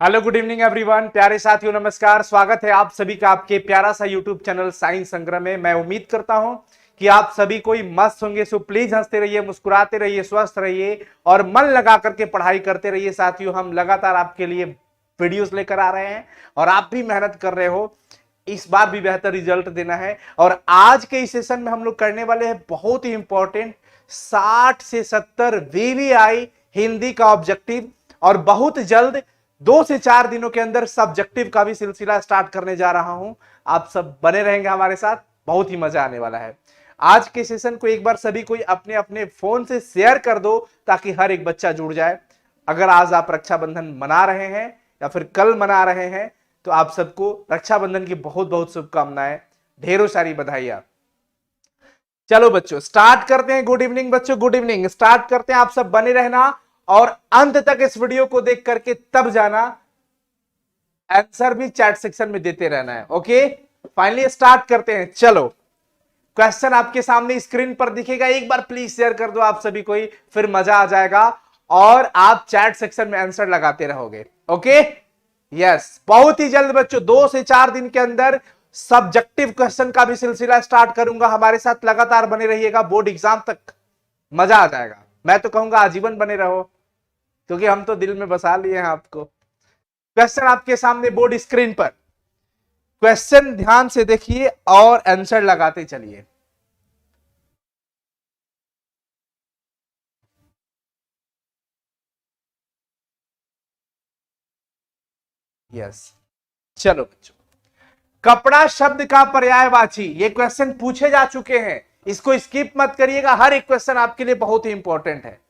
Hello good evening everyone, प्यारे साथियों नमस्कार। स्वागत है आप सभी का आपके प्यारा सा यूट्यूब चैनल साइंस संग्रह में। मैं उम्मीद करता हूं कि आप सभी कोई मस्त होंगे। सो प्लीज हंसते रहिए, मुस्कुराते रहिए, स्वस्थ रहिए और मन लगा करके पढ़ाई करते रहिए। साथियों, हम लगातार आपके लिए वीडियोस लेकर आ रहे हैं और आप भी मेहनत कर रहे हो। इस बार भी बेहतर रिजल्ट देना है और आज के इस सेशन में हम लोग करने वाले हैं बहुत ही इंपॉर्टेंट 60 से 70 वीवीआई हिंदी का ऑब्जेक्टिव। और बहुत जल्द 2 से 4 दिनों के अंदर सब्जेक्टिव का भी सिलसिला स्टार्ट करने जा रहा हूं। आप सब बने रहेंगे हमारे साथ, बहुत ही मजा आने वाला है। आज के सेशन को एक बार सभी कोई अपने अपने फोन से शेयर कर दो ताकि हर एक बच्चा जुड़ जाए। अगर आज आप रक्षाबंधन मना रहे हैं या फिर कल मना रहे हैं तो आप सबको रक्षाबंधन की बहुत बहुत शुभकामनाएं, ढेरों सारी बधाइयां। चलो बच्चों स्टार्ट करते हैं। गुड इवनिंग बच्चों, गुड इवनिंग। स्टार्ट करते हैं, आप सब बने रहना और अंत तक इस वीडियो को देख करके तब जाना। आंसर भी चैट सेक्शन में देते रहना है। ओके, फाइनली स्टार्ट करते हैं। चलो, क्वेश्चन आपके सामने स्क्रीन पर दिखेगा, एक बार प्लीज शेयर कर दो आप सभी को, फिर मजा आ जाएगा और आप चैट सेक्शन में आंसर लगाते रहोगे। ओके, यस, बहुत ही जल्द बच्चों 2 से 4 दिन के अंदर सब्जेक्टिव क्वेश्चन का भी सिलसिला स्टार्ट करूंगा। हमारे साथ लगातार बने रहिएगा, बोर्ड एग्जाम तक मजा आ जाएगा। मैं तो कहूंगा आजीवन बने रहो, क्योंकि हम तो दिल में बसा लिए हैं आपको। क्वेश्चन आपके सामने बोर्ड स्क्रीन पर, क्वेश्चन ध्यान से देखिए और आंसर लगाते चलिए। यस, चलो बच्चों, कपड़ा शब्द का पर्यायवाची, ये क्वेश्चन पूछे जा चुके हैं, इसको स्किप मत करिएगा। हर एक क्वेश्चन आपके लिए बहुत ही इंपॉर्टेंट है,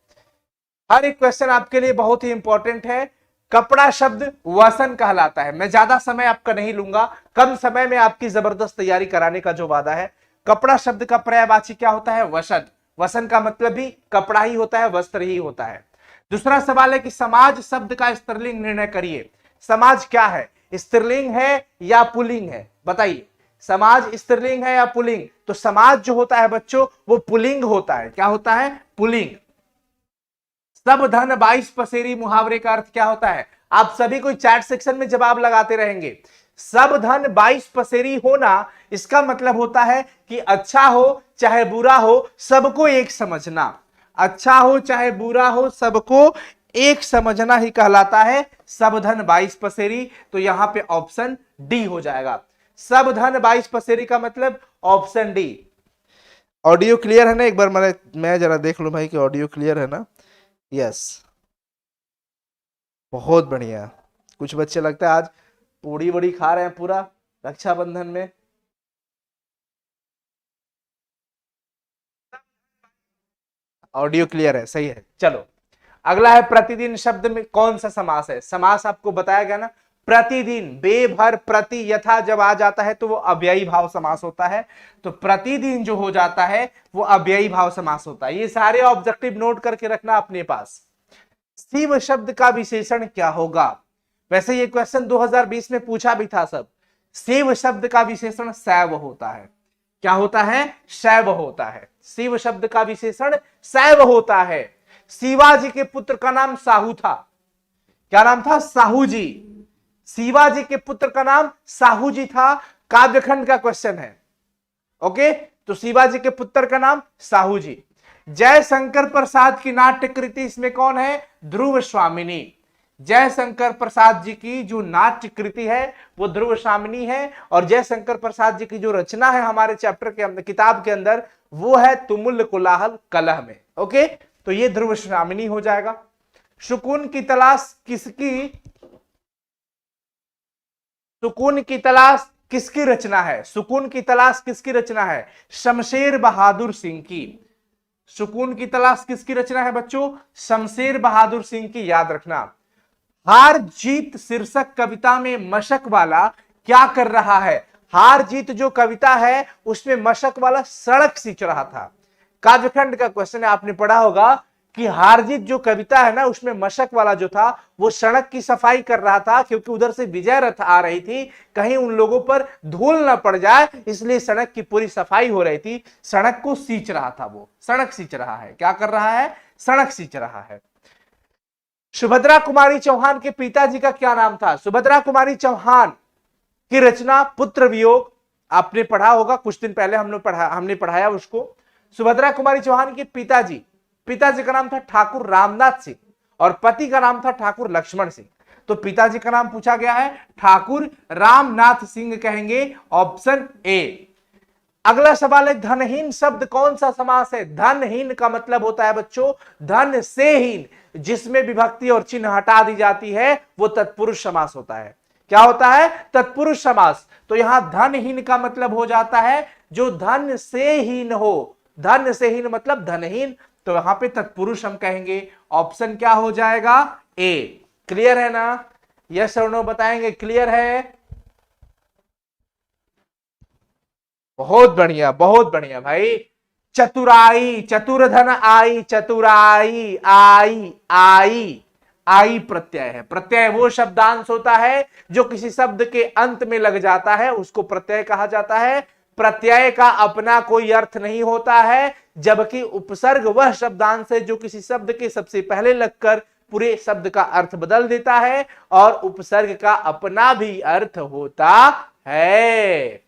हर एक क्वेश्चन आपके लिए बहुत ही इंपॉर्टेंट है। कपड़ा शब्द वसन कहलाता है। मैं ज्यादा समय आपका नहीं लूंगा, कम समय में आपकी जबरदस्त तैयारी कराने का जो वादा है। कपड़ा शब्द का पर्यायवाची क्या होता है? वसन। वसन का मतलब भी कपड़ा ही होता है, वस्त्र ही होता है। दूसरा सवाल है कि समाज शब्द का स्त्रीलिंग निर्णय करिए। समाज क्या है? स्त्रीलिंग है या पुल्लिंग है? बताइए, समाज स्त्रीलिंग है या पुल्लिंग? तो समाज जो होता है बच्चों वो पुल्लिंग होता है। क्या होता है? पुल्लिंग। सब धन 22 पसेरी मुहावरे का अर्थ क्या होता है? आप सभी कोई चैट सेक्शन में जवाब लगाते रहेंगे। सब धन 22 पसेरी होना, इसका मतलब होता है कि अच्छा हो चाहे बुरा हो सबको एक समझना। अच्छा हो चाहे बुरा हो सबको एक समझना ही कहलाता है सब धन 22 पसेरी। तो यहां पे ऑप्शन डी हो जाएगा। सब धन 22 पसेरी का मतलब ऑप्शन डी। ऑडियो क्लियर है ना? एक बार मैं जरा देख लूं भाई कि ऑडियो क्लियर है ना? यस, बहुत बढ़िया। कुछ बच्चे लगता है आज पूड़ी बड़ी खा रहे हैं पूरा रक्षाबंधन में। ऑडियो क्लियर है, सही है। चलो, अगला है प्रतिदिन शब्द में कौन सा समास है? समास आपको बताया गया ना, प्रतिदिन, बेभर, प्रति, यथा जब आ जाता है तो वो अव्ययी भाव समास होता है। तो प्रतिदिन जो हो जाता है वो अव्ययी भाव समास होता है। ये सारे ऑब्जेक्टिव नोट करके रखना अपने पास। शिव शब्द का विशेषण क्या होगा? वैसे ये क्वेश्चन 2020 में पूछा भी था सब। शिव शब्द का विशेषण शैव होता है। क्या होता है? शैव होता है। शिव शब्द का विशेषण शैव होता है। शिवाजी के पुत्र का नाम साहू था। क्या नाम था? साहू जी। शिवाजी के पुत्र का नाम साहू जी था। काव्यखंड का क्वेश्चन है। ओके, तो शिवाजी के पुत्र का नाम साहू जी। जय शंकर प्रसाद की नाट्य कृति इसमें कौन है? ध्रुव स्वामिनी। जय शंकर प्रसाद जी की जो नाट्य कृति है वो ध्रुव स्वामिनी है। और जय शंकर प्रसाद जी की जो रचना है हमारे चैप्टर के अंदर, किताब के अंदर, वो है तुमुल कोलाहल कलह में। ओके, तो ये ध्रुव स्वामिनी हो जाएगा। सुकून की तलाश किसकी, सुकून की तलाश किसकी रचना है? सुकून की तलाश किसकी रचना है? शमशेर बहादुर सिंह की। सुकून की तलाश किसकी रचना है बच्चों? शमशेर बहादुर सिंह की, याद रखना। हार जीत शीर्षक कविता में मशक वाला क्या कर रहा है? हार जीत जो कविता है उसमें मशक वाला सड़क सींच रहा था। काव्यखंड का क्वेश्चन है, आपने पढ़ा होगा कि हार जीत जो कविता है ना उसमें मशक वाला जो था वो सड़क की सफाई कर रहा था, क्योंकि उधर से विजय रथ आ रही थी, कहीं उन लोगों पर धूल ना पड़ जाए, इसलिए सड़क की पूरी सफाई हो रही थी। सड़क को सींच रहा था, वो सड़क सींच रहा है। क्या कर रहा है? सड़क सींच रहा है। सुभद्रा कुमारी चौहान के पिताजी का क्या नाम था? सुभद्रा कुमारी चौहान की रचना पुत्र वियोग, आपने पढ़ा होगा कुछ दिन पहले, हमने पढ़ाया उसको। सुभद्रा कुमारी चौहान के पिताजी का नाम था ठाकुर रामनाथ सिंह और पति का नाम था ठाकुर लक्ष्मण सिंह। तो पिताजी का नाम पूछा गया है, ठाकुर रामनाथ सिंह कहेंगे, ऑप्शन ए। अगला सवाल है, धनहीन शब्द कौन सा समास है? धनहीन का मतलब होता है बच्चों धन से हीन, जिसमें विभक्ति और चिन्ह हटा दी जाती है वो तत्पुरुष समास होता है। क्या होता है? तत्पुरुष समास। तो यहां धनहीन का मतलब हो जाता है जो धन से हीन हो, धन से हीन मतलब धनहीन, तो यहां पे तत्पुरुष हम कहेंगे। ऑप्शन क्या हो जाएगा? ए। क्लियर है ना? यस और नो बताएंगे। क्लियर है? बहुत बढ़िया भाई। चतुराई, चतुर्धन आई, चतुराई आई, आई प्रत्यय है। प्रत्यय वो शब्दांश होता है जो किसी शब्द के अंत में लग जाता है, उसको प्रत्यय कहा जाता है। प्रत्यय का अपना कोई अर्थ नहीं होता है, जबकि उपसर्ग वह शब्दांश है जो किसी शब्द के सबसे पहले लगकर पूरे शब्द का अर्थ बदल देता है, और उपसर्ग का अपना भी अर्थ होता है।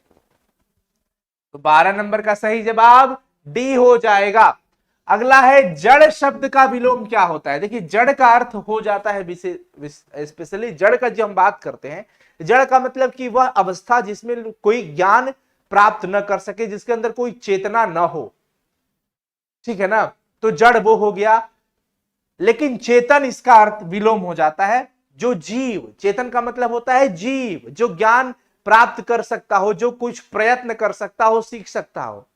तो 12 नंबर का सही जवाब डी हो जाएगा। अगला है, जड़ शब्द का विलोम क्या होता है? देखिए, जड़ का अर्थ हो जाता है, स्पेशली जड़ का जो हम बात करते हैं, जड़ का मतलब कि वह अवस्था जिसमें कोई ज्ञान प्राप्त न कर सके, जिसके अंदर कोई चेतना न हो, ठीक है ना, तो जड़ वो हो गया। लेकिन चेतन इसका अर्थ विलोम हो जाता है, जो जीव, चेतन का मतलब होता है जीव, जो ज्ञान प्राप्त कर सकता हो, जो कुछ प्रयत्न कर सकता हो, सीख सकता हो।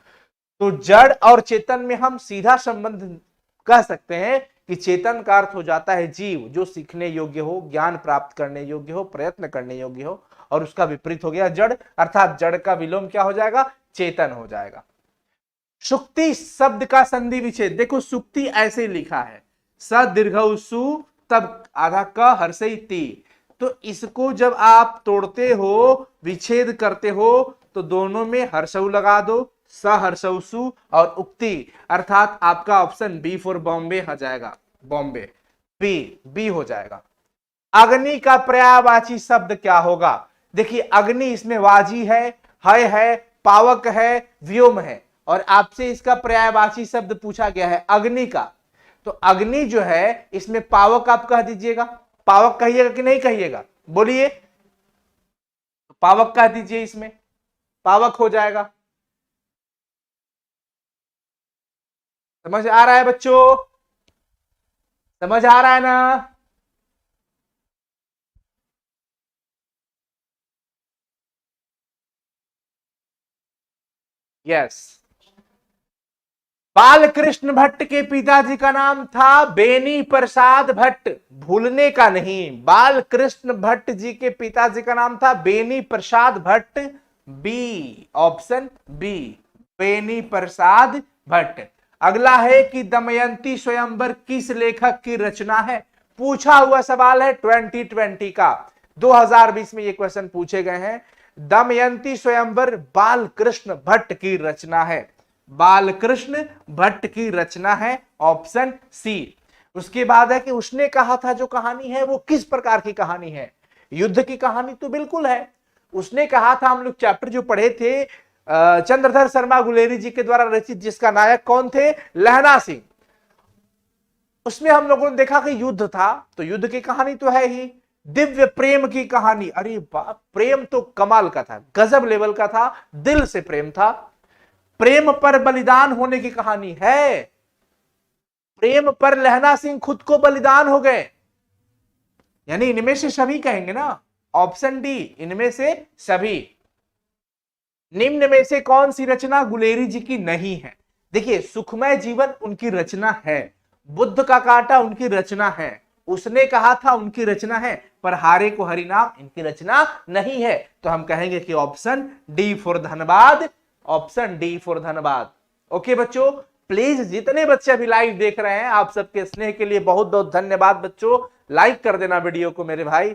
तो जड़ और चेतन में हम सीधा संबंध कह सकते हैं कि चेतन का अर्थ हो जाता है जीव, जो सीखने योग्य हो, ज्ञान प्राप्त करने योग्य हो, प्रयत्न करने योग्य हो, और उसका विपरीत हो गया जड़, अर्थात जड़ का विलोम क्या हो जाएगा? चेतन हो जाएगा। सुक्ति शब्द का संधि विच्छेद, देखो सुक्ति ऐसे लिखा है, स दीर्घ सु तब आधा क हर्षई ती, तो इसको जब आप तोड़ते हो, विच्छेद करते हो, तो दोनों में हर्षऊ लगा दो, स हर्षऊ सु और उक्ति, अर्थात आपका ऑप्शन बी फॉर बॉम्बे हो जाएगा, बॉम्बे, बी हो जाएगा। अग्नि का पर्यायवाची शब्द क्या होगा? देखिए, अग्नि इसमें वाजी है, पावक है, व्योम है, और आपसे इसका पर्यायवाची शब्द पूछा गया है अग्नि का। तो अग्नि जो है इसमें पावक आप कह दीजिएगा, पावक कहिएगा कि नहीं कहिएगा? बोलिए, पावक कह दीजिए, इसमें पावक हो जाएगा। समझ आ रहा है बच्चों? समझ आ रहा है ना? यस। बालकृष्ण भट्ट के पिताजी का नाम था बेनी प्रसाद भट्ट, भूलने का नहीं। बालकृष्ण भट्ट जी के पिताजी का नाम था Beni Prasad Bhatt, B, option B, Beni Prasad Bhatt. अगला है कि दमयंती स्वयंवर किस लेखक की रचना है? पूछा हुआ सवाल है 2020 का, 2020 में ये क्वेश्चन पूछे गए हैं। दमयंती स्वयंवर बालकृष्ण भट्ट की रचना है, बालकृष्ण भट्ट की रचना है, ऑप्शन सी। उसके बाद है कि उसने कहा था जो कहानी है वो किस प्रकार की कहानी है? युद्ध की कहानी तो बिल्कुल है। उसने कहा था, हम लोग चैप्टर जो पढ़े थे चंद्रधर शर्मा गुलेरी जी के द्वारा रचित, जिसका नायक कौन थे? लहना सिंह। उसमें हम लोगों ने देखा कि युद्ध था, तो युद्ध की कहानी तो है ही। दिव्य प्रेम की कहानी, अरे बाप, प्रेम तो कमाल का था, गजब लेवल का था, दिल से प्रेम था। प्रेम पर बलिदान होने की कहानी है, प्रेम पर लहना सिंह खुद को बलिदान हो गए, यानी इनमें से सभी कहेंगे ना, ऑप्शन डी, इनमें से सभी। निम्न में से कौन सी रचना गुलेरी जी की नहीं है? देखिए, सुखमय जीवन उनकी रचना है, बुद्ध का कांटा उनकी रचना है, उसने कहा था उनकी रचना है, पर हारे को हरिनाम इनकी रचना नहीं है। तो हम कहेंगे कि option D for Dhanbad, option D for Dhanbad. Okay बच्चों, प्लीज जितने बच्चे अभी लाइव देख रहे हैं, आप सबके स्नेह के लिए बहुत बहुत धन्यवाद बच्चों, लाइक कर देना वीडियो को मेरे भाई।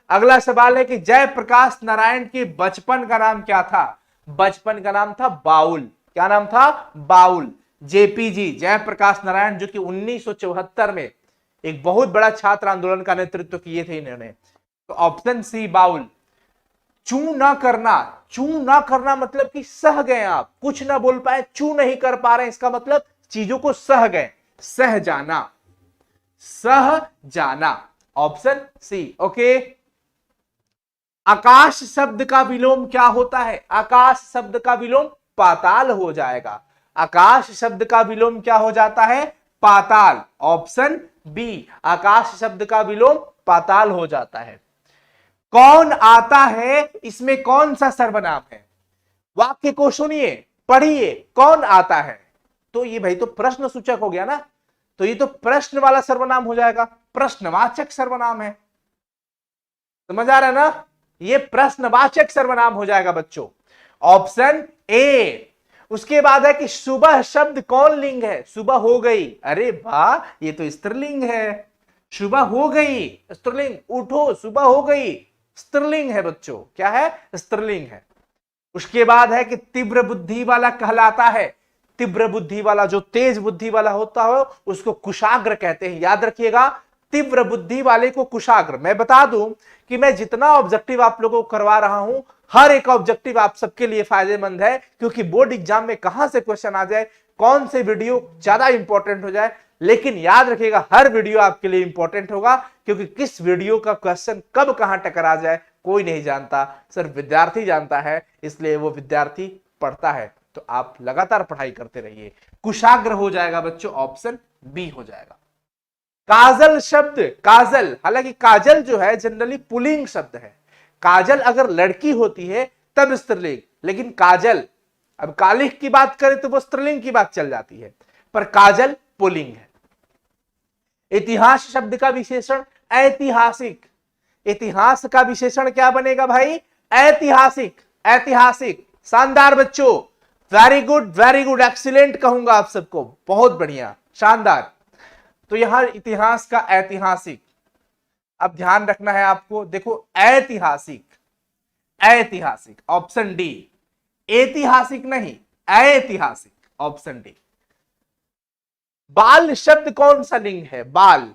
अगला सवाल है कि जयप्रकाश नारायण के बचपन का नाम क्या था? बचपन का नाम था बाउल। क्या नाम था? बाउल। जेपीजी, जयप्रकाश नारायण, जो कि 1974 में एक बहुत बड़ा छात्र आंदोलन का नेतृत्व किए थे इन्होंने। तो ऑप्शन सी बाउल। चू ना करना, चू ना करना मतलब कि सह गए, आप कुछ ना बोल पाए, चू नहीं कर पा रहे, इसका मतलब चीजों को सह गए, सह जाना, सह जाना। Option C. ओके, आकाश शब्द का विलोम क्या होता है? आकाश शब्द का विलोम पाताल हो जाएगा। आकाश शब्द का विलोम क्या हो जाता है? पाताल। ऑप्शन बी, आकाश शब्द का विलोम पाताल हो जाता है। कौन आता है, इसमें कौन सा सर्वनाम है? वाक्य को सुनिए, पढ़िए, कौन आता है, तो ये भाई तो प्रश्न सूचक हो गया ना, तो ये तो प्रश्न वाला सर्वनाम हो जाएगा, प्रश्नवाचक सर्वनाम है। समझ आ रहा है ना? ये प्रश्नवाचक सर्वनाम हो जाएगा बच्चों, ऑप्शन ए। उसके बाद है कि सुबह शब्द कौन लिंग है? सुबह हो गई, अरे वाह, ये तो स्त्रीलिंग है। सुबह हो गई स्त्रीलिंग, उठो सुबह हो गई स्त्रीलिंग है बच्चों, क्या है? स्त्रीलिंग है। उसके बाद है कि तीव्र बुद्धि वाला कहलाता है। तीव्र बुद्धि वाला, जो तेज बुद्धि वाला होता हो उसको कुशाग्र कहते हैं, याद रखिएगा, तीव्र बुद्धि वाले को कुशाग्र। मैं बता दूं कि मैं जितना ऑब्जेक्टिव आप लोगों को करवा रहा हूं, हर एक ऑब्जेक्टिव आप सबके लिए फायदेमंद है, क्योंकि बोर्ड एग्जाम में कहां से क्वेश्चन आ जाए, कौन से वीडियो ज्यादा इंपॉर्टेंट हो जाए, लेकिन याद रखिएगा हर वीडियो आपके लिए इंपॉर्टेंट होगा, क्योंकि किस वीडियो का क्वेश्चन कब कहां टकरा जाए कोई नहीं जानता, सिर्फ विद्यार्थी जानता है, इसलिए वो विद्यार्थी पढ़ता है। तो आप लगातार पढ़ाई करते रहिए। कुशाग्र हो जाएगा बच्चों, ऑप्शन बी हो जाएगा। काजल शब्द, काजल, हालांकि काजल जो है जनरली पुल्लिंग शब्द है, काजल अगर लड़की होती है तब स्त्रीलिंग, लेकिन काजल, अब कालिख की बात करें तो वो स्त्रीलिंग की बात चल जाती है, पर काजल पुल्लिंग है। इतिहास शब्द का विशेषण ऐतिहासिक। इतिहास का विशेषण क्या बनेगा भाई? ऐतिहासिक। ऐतिहासिक, शानदार बच्चों, वेरी गुड, एक्सीलेंट कहूंगा आप सबको, बहुत बढ़िया, शानदार। तो यहां इतिहास का ऐतिहासिक, अब ध्यान रखना है आपको, देखो ऐतिहासिक, ऐतिहासिक, ऑप्शन डी। ऐतिहासिक नहीं, ऐतिहासिक, ऑप्शन डी। बाल शब्द कौन सा लिंग है? बाल,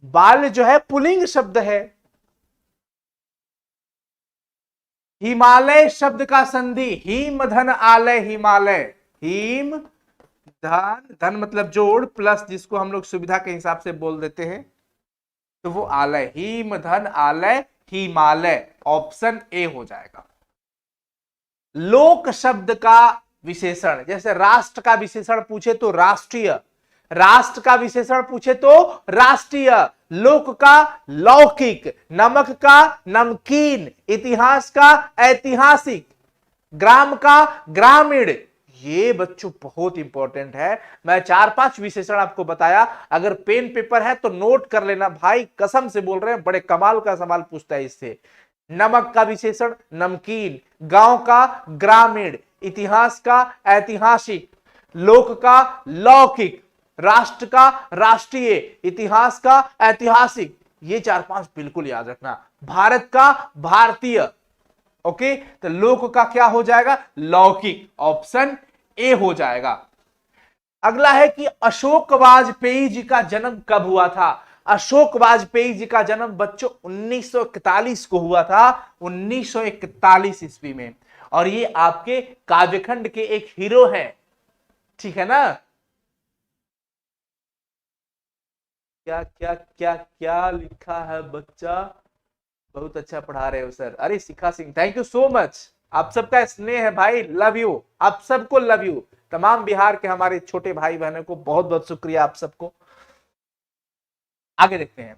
बाल जो है पुल्लिंग शब्द है। हिमालय शब्द का संधि हिम धन आलय, हिमालय, हिम धन, धन मतलब जोड़, प्लस जिसको हम लोग सुविधा के हिसाब से बोल देते हैं तो वो आलय, हिम धन आलय हिमालय, ऑप्शन ए हो जाएगा। लोक शब्द का विशेषण, जैसे राष्ट्र का विशेषण पूछे तो राष्ट्रीय, राष्ट्र का विशेषण पूछे तो राष्ट्रीय, लोक का लौकिक, नमक का नमकीन, इतिहास का ऐतिहासिक, ग्राम का ग्रामीण। ये बच्चों बहुत इंपॉर्टेंट है, मैं 4-5 विशेषण आपको बताया, अगर पेन पेपर है तो नोट कर लेना भाई, कसम से बोल रहे हैं, बड़े कमाल का सवाल पूछता है इससे। नमक का विशेषण नमकीन, गांव का ग्रामीण, इतिहास का ऐतिहासिक, लोक का लौकिक, राष्ट्र का राष्ट्रीय, इतिहास का ऐतिहासिक, ये 4-5 बिल्कुल याद रखना। भारत का भारतीय, ओके, तो लोक का क्या हो जाएगा? लौकिक, ऑप्शन ए हो जाएगा। अगला है कि अशोक वाजपेयी जी का जन्म कब हुआ था? अशोक वाजपेयी जी का जन्म बच्चों 1941 को हुआ था, 1941 ईस्वी में, और ये आपके काव्यखंड के एक हीरो हैं, ठीक है ना? क्या क्या क्या क्या लिखा है बच्चा, बहुत अच्छा पढ़ा रहे हो सर, अरे Shikha Singh, thank you so much, आप सबका स्नेह है भाई, लव यू, आप सबको लव यू, तमाम बिहार के हमारे छोटे भाई बहनों को बहुत बहुत शुक्रिया आप सबको। आगे देखते हैं,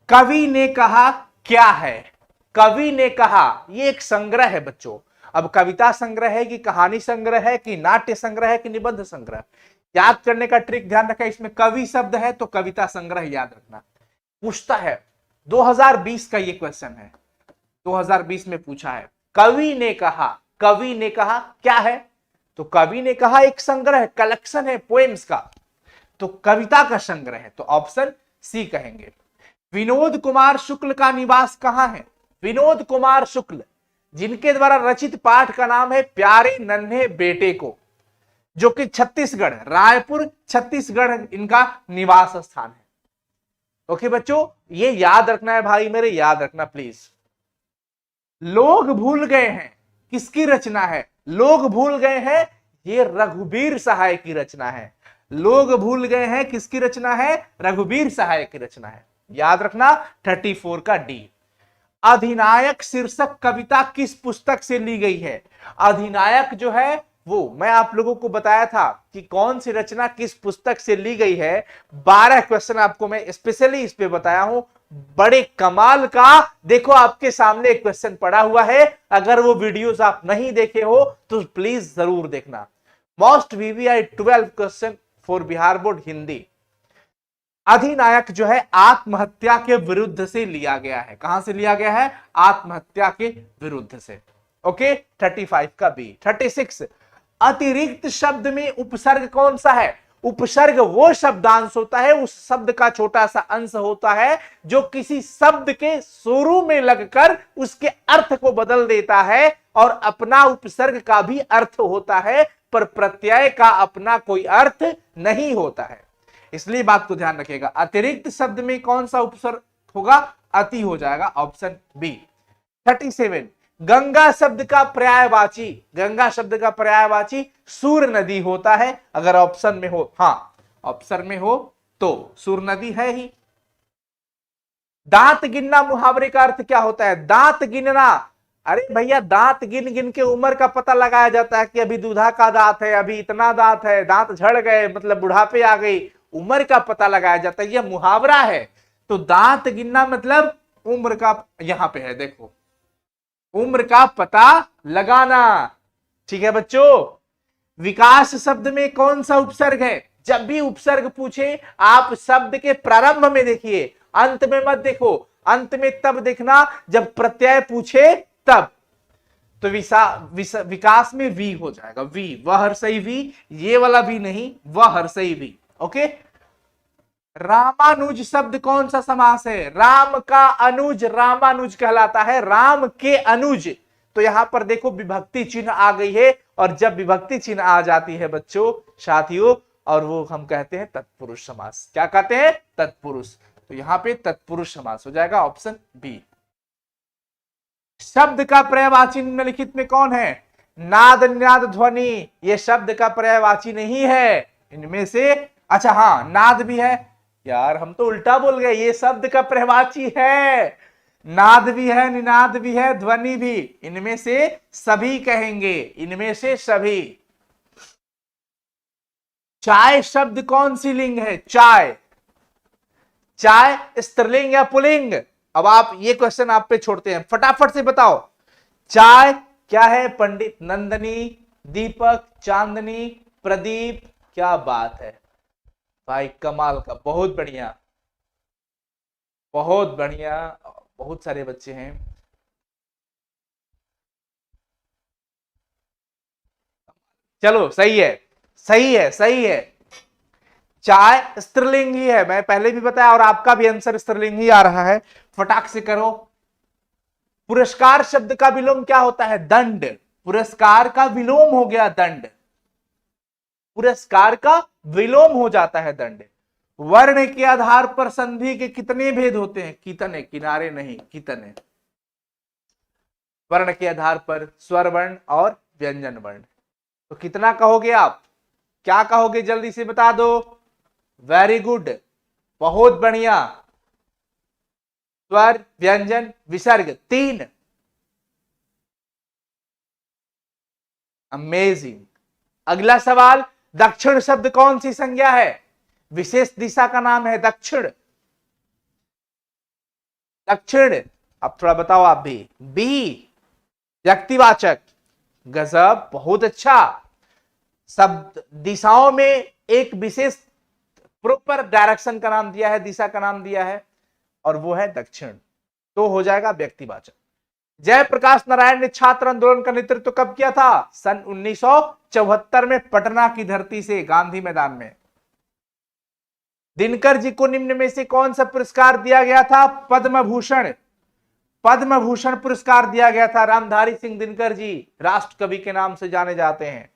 कवि ने कहा क्या है? कवि ने कहा, ये एक संग्रह है बच्चों। अब कविता संग्रह है कि कहानी संग्रह है कि नाट्य संग्रह है कि निबंध संग्रह, याद करने का ट्रिक ध्यान रखा, इसमें कवि शब्द है तो कविता संग्रह याद रखना। पूछता है 2020 का ये क्वेश्चन है, 2020 में पूछा है, कवि ने कहा, कवि ने कहा क्या है? तो कवि ने कहा एक संग्रह, कलेक्शन है पोएम्स का, तो कविता का संग्रह है, तो ऑप्शन सी कहेंगे। विनोद कुमार शुक्ल का निवास कहां है? विनोद कुमार शुक्ल, जिनके द्वारा रचित पाठ का नाम है प्यारे नन्हे बेटे को, जो कि छत्तीसगढ़, रायपुर छत्तीसगढ़ इनका निवास स्थान है। ओके बच्चों, ये याद रखना है भाई मेरे, याद रखना प्लीज। लोग भूल गए हैं किसकी रचना है? लोग भूल गए हैं, ये रघुवीर सहाय की रचना है। लोग भूल गए हैं किसकी रचना है? रघुवीर सहाय की रचना है। याद रखना 34 का डी। अधिनायक शीर्षक कविता किस पुस्तक से ली गई है? अधिनायक जो है वो मैं आप लोगों को बताया था कि कौन सी रचना किस पुस्तक से ली गई है। 12 क्वेश्चन आपको मैं स्पेशली इस पे बताया हूं, बड़े कमाल का। देखो आपके सामने एक क्वेश्चन पड़ा हुआ है, अगर वो वीडियोस आप नहीं देखे हो तो प्लीज जरूर देखना। Most VVI 12 question for Bihar board Hindi. अधिनायक जो है आत्महत्या के विरुद्ध से लिया गया है। कहां से लिया गया है? आत्महत्या के विरुद्ध से। ओके 35 का बी। 36 अतिरिक्त शब्द में उपसर्ग कौन सा है? उपसर्ग वो शब्दांश होता है, उस शब्द का छोटा सा अंश होता है जो किसी शब्द के शुरू में लगकर उसके अर्थ को बदल देता है, और अपना उपसर्ग का भी अर्थ होता है पर प्रत्यय का अपना कोई अर्थ नहीं होता है। इसलिए बात को ध्यान रखिएगा। अतिरिक्त शब्द में कौन सा उपसर्ग होगा? अति हो जाएगा, ऑप्शन बी। 37 गंगा शब्द का पर्यायवाची, गंगा शब्द का पर्यायवाची सूर नदी होता है। अगर ऑप्शन में हो, हाँ ऑप्शन में हो तो सूर नदी है ही। दांत गिनना मुहावरे का अर्थ क्या होता है? दांत गिनना, अरे भैया दांत गिन गिन के उम्र का पता लगाया जाता है कि अभी दूल्हा का दांत है, अभी इतना दांत है, दांत झड़ गए मतलब बुढ़ापे आ गई, उम्र का पता लगाया जाता है, यह मुहावरा है। तो दांत गिनना मतलब उम्र का, यहां पे है देखो, उम्र का पता लगाना। ठीक है बच्चों, विकास शब्द में कौन सा उपसर्ग है? जब भी उपसर्ग पूछे आप शब्द के प्रारंभ में देखिए, अंत में मत देखो। अंत में तब देखना जब प्रत्यय पूछे तब। तो विकास में वी हो जाएगा, वी, वह हर्षई वी, ये वाला भी नहीं, वह हर्षई वी। ओके। रामानुज शब्द कौन सा समास है? राम का अनुज रामानुज कहलाता है, राम के अनुज। तो यहां पर देखो विभक्ति चिन्ह आ गई है, और जब विभक्ति चिन्ह आ जाती है बच्चों साथियों, और वो हम कहते हैं तत्पुरुष समास। क्या कहते हैं? तत्पुरुष। तो यहां पे तत्पुरुष समास हो जाएगा, ऑप्शन बी। शब्द का पर्यायवाची निम्नलिखित में कौन है? नाद, न्याद, ध्वनि, ये शब्द का पर्यायवाची नहीं है इनमें से। अच्छा हाँ, नाद भी है यार, हम तो उल्टा बोल गए, ये शब्द का पर्यायवाची है। नाद भी है, निनाद भी है, ध्वनि भी, इनमें से सभी कहेंगे, इनमें से सभी। चाय शब्द कौन सी लिंग है? चाय, चाय स्त्रीलिंग या पुल्लिंग? अब आप ये क्वेश्चन आप पे छोड़ते हैं, फटाफट से बताओ चाय क्या है? पंडित नंदनी, दीपक, चांदनी, प्रदीप। क्या बात है भाई, कमाल का, बहुत बढ़िया, बहुत बढ़िया। बहुत सारे बच्चे हैं। चलो सही है, सही है, सही है। चाय स्त्रीलिंग ही है, मैं पहले भी बताया, और आपका भी आंसर स्त्रीलिंग ही आ रहा है। फटाक से करो। पुरस्कार शब्द का विलोम क्या होता है? दंड। पुरस्कार का विलोम हो गया दंड, पुरस्कार का विलोम हो जाता है दंड। वर्ण के आधार पर संधि के कितने भेद होते हैं? कितने, किनारे नहीं, कितने। वर्ण के आधार पर स्वर वर्ण और व्यंजन वर्ण। तो कितना कहोगे आप? क्या कहोगे जल्दी से बता दो। वेरी गुड, बहुत बढ़िया। स्वर, व्यंजन, विसर्ग, 3। अमेजिंग। अगला सवाल, दक्षिण शब्द कौन सी संज्ञा है? विशेष दिशा का नाम है दक्षिण। दक्षिण, अब थोड़ा बताओ आप भी। बी व्यक्तिवाचक। गजब, बहुत अच्छा। शब्द दिशाओं में एक विशेष प्रॉपर डायरेक्शन का नाम दिया है, दिशा का नाम दिया है, और वो है दक्षिण। तो हो जाएगा व्यक्तिवाचक। जयप्रकाश नारायण ने छात्र आंदोलन का नेतृत्व कब किया था? सन 1974 में पटना की धरती से, गांधी मैदान में। दिनकर जी को निम्न में से कौन सा पुरस्कार दिया गया था? पद्म भूषण। पद्म भूषण पुरस्कार दिया गया था। रामधारी सिंह दिनकर जी राष्ट्र कवि के नाम से जाने जाते हैं।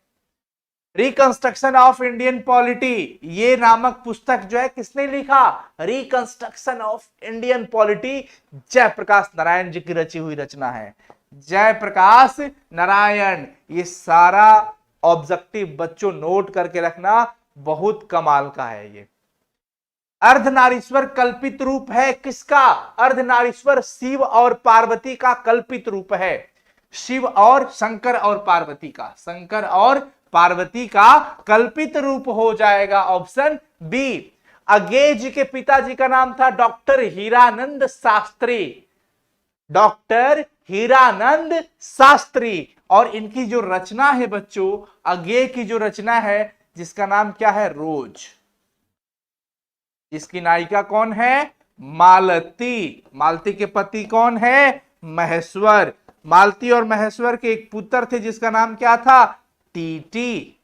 रिकंस्ट्रक्शन ऑफ इंडियन पॉलिटी, ये नामक पुस्तक जो है किसने लिखा? Reconstruction of Indian polity Jayaprakash Narayan ji की रची हुई रचना है। जयप्रकाश नारायण। ये सारा ऑब्जेक्टिव बच्चों नोट करके रखना, बहुत कमाल का है ये। अर्धनारीश्वर कल्पित रूप है किसका? अर्धनारीश्वर शिव और पार्वती का कल्पित रूप है। शिव और शंकर और पार्वती का, शंकर और पार्वती का कल्पित रूप हो जाएगा ऑप्शन बी। अज्ञेय जी के पिताजी का नाम था डॉक्टर हीरानंद शास्त्री, डॉक्टर हीरानंद शास्त्री। और इनकी जो रचना है बच्चों, अज्ञेय की जो रचना है जिसका नाम क्या है? रोज। इसकी नायिका कौन है? मालती। मालती के पति कौन है? महेश्वर। मालती और महेश्वर के एक पुत्र थे जिसका नाम क्या था? टीटी।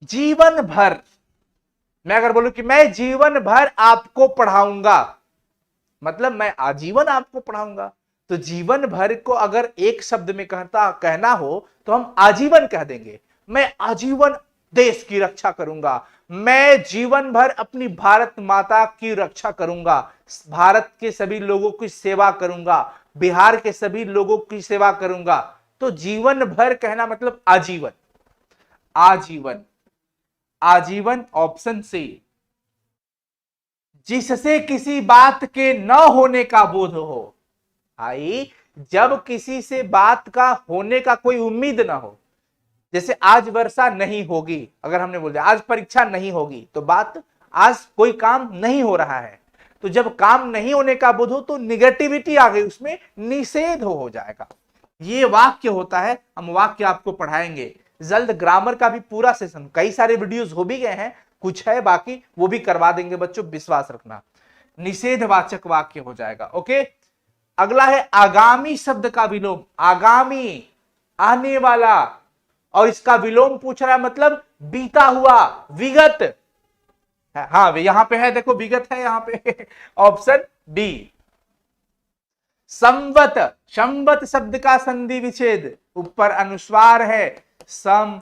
जीवन भर, मैं अगर बोलूं कि मैं जीवन भर आपको पढ़ाऊंगा, मतलब मैं आजीवन आपको पढ़ाऊंगा, तो जीवन भर को अगर एक शब्द में कहना हो तो हम आजीवन कह देंगे। मैं आजीवन देश की रक्षा करूंगा, मैं जीवन भर अपनी भारत माता की रक्षा करूंगा, भारत के सभी लोगों की सेवा करूंगा, बिहार के सभी लोगों की सेवा करूंगा। तो जीवन भर कहना मतलब आजीवन। आजीवन, आजीवन ऑप्शन सी। जिससे किसी बात के न होने का बोध हो। आई, जब किसी से बात का होने का कोई उम्मीद ना हो, जैसे आज वर्षा नहीं होगी, अगर हमने बोल दिया आज परीक्षा नहीं होगी, तो बात आज कोई काम नहीं हो रहा है। तो जब काम नहीं होने का बोध हो तो निगेटिविटी आ गई, उसमें निषेध हो जाएगा। ये वाक्य होता है। हम वाक्य आपको पढ़ाएंगे जल्द। ग्रामर का भी पूरा सेशन, कई सारे वीडियोस हो भी गए हैं, कुछ है बाकी, वो भी करवा देंगे बच्चों, विश्वास रखना। निषेधवाचक वाक्य हो जाएगा। ओके, अगला है आगामी शब्द का विलोम। आगामी, आने वाला, और इसका विलोम पूछ रहा है, मतलब बीता हुआ, विगत। हाँ, यहां पे है, देखो विगत है यहां पे। Option B. संवत, संवत शब्द का संधि विच्छेद, ऊपर अनुस्वार है, सम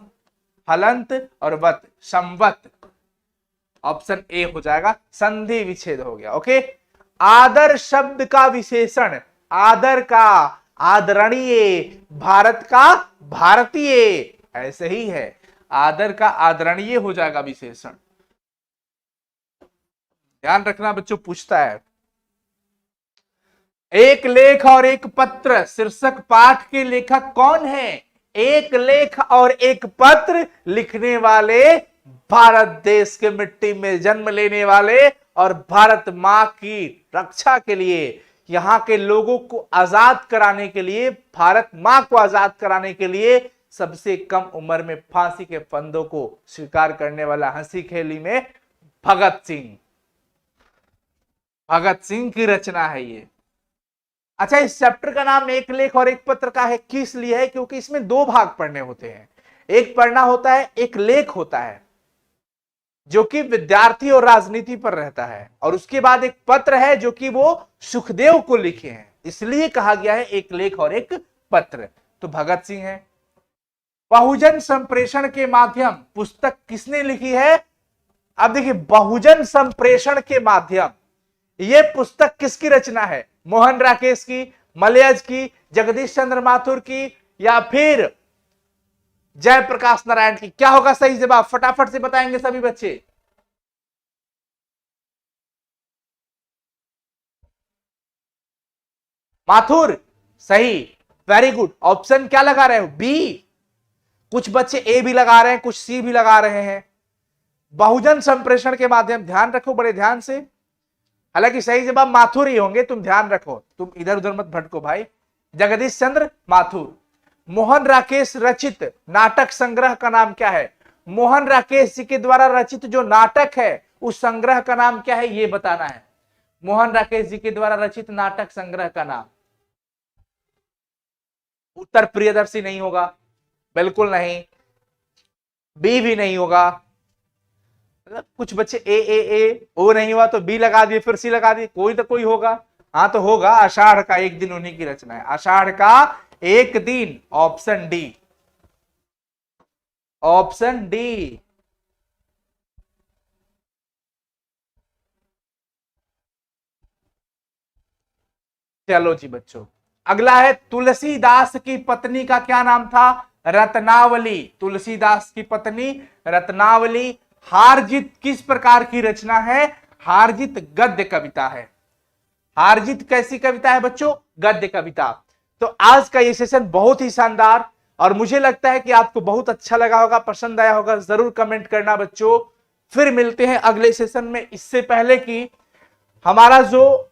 हलंत और वत, संवत। ऑप्शन ए हो जाएगा, संधि विच्छेद हो गया। ओके, आदर शब्द का विशेषण। आदर का आदरणीय, भारत का भारतीय, ऐसे ही है। आदर का आदरणीय हो जाएगा विशेषण। ध्यान रखना बच्चों, पूछता है। एक लेख और एक पत्र शीर्षक पाठ के लेखक कौन है? एक लेख और एक पत्र लिखने वाले, भारत देश के मिट्टी में जन्म लेने वाले और भारत मां की रक्षा के लिए, यहां के लोगों को आजाद कराने के लिए, भारत मां को आजाद कराने के लिए सबसे कम उम्र में फांसी के फंदों को स्वीकार करने वाला हंसी खेली में भगत सिंह। भगत सिंह की रचना है ये। अच्छा, इस चैप्टर का नाम एक लेख और एक पत्र का है, किस लिए है? क्योंकि इसमें दो भाग पढ़ने होते हैं। एक पढ़ना होता है, एक लेख होता है जो कि विद्यार्थी और राजनीति पर रहता है, और उसके बाद एक पत्र है जो कि वो सुखदेव को लिखे हैं, इसलिए कहा गया है एक लेख और एक पत्र। तो भगत सिंह है। बहुजन संप्रेषण के माध्यम पुस्तक किसने लिखी है? अब देखिए, बहुजन संप्रेषण के माध्यम, यह पुस्तक किसकी रचना है? मोहन राकेश की, मलयज की, जगदीश चंद्र माथुर की, या फिर जयप्रकाश नारायण की? क्या होगा सही जवाब? फटाफट से बताएंगे सभी बच्चे। माथुर, सही, वेरी गुड। ऑप्शन क्या लगा रहे हो? बी। कुछ बच्चे ए भी लगा रहे हैं, कुछ सी भी लगा रहे हैं। बहुजन संप्रेषण के माध्यम, ध्यान रखो बड़े ध्यान से। हालांकि सही जवाब माथुर ही होंगे, तुम ध्यान रखो, तुम इधर उधर मत भटको भाई। जगदीश चंद्र माथुर। मोहन राकेश रचित नाटक संग्रह का नाम क्या है? मोहन राकेश जी के द्वारा रचित जो नाटक है उस संग्रह का नाम क्या है, ये बताना है। मोहन राकेश जी के द्वारा रचित नाटक संग्रह का नाम। उत्तर प्रियदर्शी नहीं होगा, बिल्कुल नहीं। बी भी नहीं होगा। कुछ बच्चे ए ओ नहीं हुआ तो बी लगा दिए, फिर सी लगा दिए, कोई तो कोई होगा। हाँ तो होगा, आषाढ़ का एक दिन उन्हीं की रचना है। आषाढ़ का एक दिन, ऑप्शन डी। Option D. चलो जी बच्चों, अगला है तुलसीदास की पत्नी का क्या नाम था? रत्नावली। तुलसीदास की पत्नी रत्नावली। हारजीत किस प्रकार की रचना है? हारजीत गद्य कविता है। हारजीत कैसी कविता है बच्चों? गद्य कविता। तो आज का ये सेशन बहुत ही शानदार और मुझे लगता है कि आपको बहुत अच्छा लगा होगा, पसंद आया होगा। जरूर कमेंट करना बच्चों। फिर मिलते हैं अगले सेशन में। इससे पहले कि हमारा जो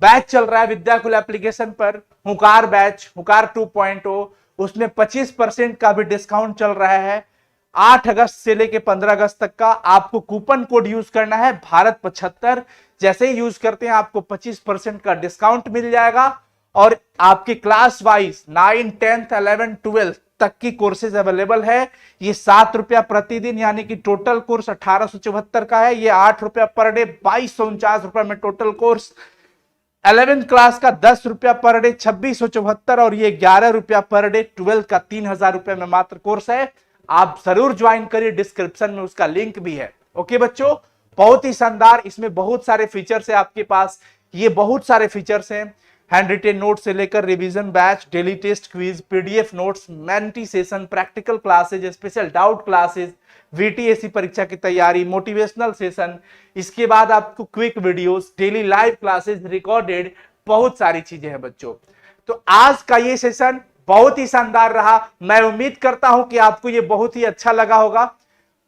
बैच चल रहा है विद्याकुल एप्लीकेशन पर, हुकार बैच, हुकार 2.0, उसमें 25% का भी डिस्काउंट चल रहा है। 8 अगस्त से लेकर 15 अगस्त तक का आपको कूपन कोड यूज करना है, भारत 75। जैसे ही यूज करते हैं आपको 25% का डिस्काउंट मिल जाएगा और आपकी क्लास वाइज 9, 10, 11, 12 तक की कोर्सेज अवेलेबल है। ये 7 रुपया प्रतिदिन, यानी कि टोटल कोर्स 1874 का है। ये 8 रुपया पर डे, 2249 रुपया में टोटल कोर्स। 11th क्लास का 10 रुपया पर डे, 2674, और ये 11 रुपया पर डे 12 का 3000 रुपया में मात्र कोर्स है। आप जरूर ज्वाइन करिए, डिस्क्रिप्शन में उसका लिंक भी है। ओके बच्चों, बहुत ही शानदार, इसमें बहुत सारे फीचर्स है आपके पास। ये बहुत सारे फीचर्स हैं, हैंड रिटेन नोट से लेकर revision batch, daily test, quiz, PDF notes, mentee session, practical classes, special doubt classes, VTSC परीक्षा की तैयारी, मोटिवेशनल सेशन, इसके बाद आपको quick videos, daily live classes, recorded, बहुत सारी चीजें हैं बच्चों। तो आज का ये सेशन बहुत ही शानदार रहा। मैं उम्मीद करता हूं कि आपको ये बहुत ही अच्छा लगा होगा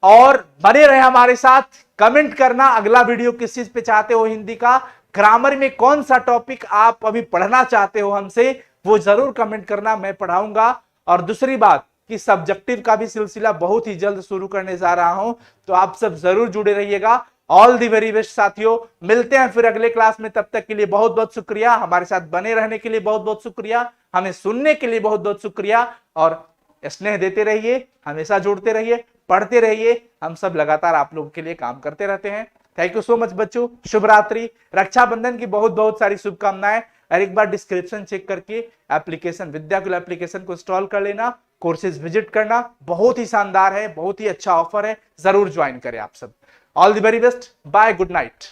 और बने रहे हमारे साथ। कमेंट करना अगला वीडियो किस चीज पे चाहते हो, हिंदी का ग्रामर में कौन सा टॉपिक आप अभी पढ़ना चाहते हो हमसे, वो जरूर कमेंट करना, मैं पढ़ाऊंगा। और दूसरी बात कि सब्जेक्टिव का भी सिलसिला बहुत ही जल्द शुरू करने जा रहा हूं, तो आप सब जरूर जुड़े रहिएगा। ऑल दी वेरी बेस्ट साथियों, मिलते हैं फिर अगले क्लास में। तब तक के लिए बहुत बहुत शुक्रिया, हमारे साथ बने रहने के लिए बहुत बहुत शुक्रिया, हमें सुनने के लिए बहुत बहुत शुक्रिया, और स्नेह देते रहिए, हमेशा जुड़ते रहिए, पढ़ते रहिए। हम सब लगातार आप लोगों के लिए काम करते रहते हैं। थैंक यू सो मच बच्चों, शुभ रात्रि, रक्षाबंधन की बहुत बहुत सारी शुभकामनाएं। और एक बार डिस्क्रिप्शन चेक करके एप्लीकेशन, विद्याकुल एप्लीकेशन को इंस्टॉल कर लेना, कोर्सेज विजिट करना, बहुत ही शानदार है, बहुत ही अच्छा ऑफर है, जरूर ज्वाइन करें आप सब। All the very best, bye, good night.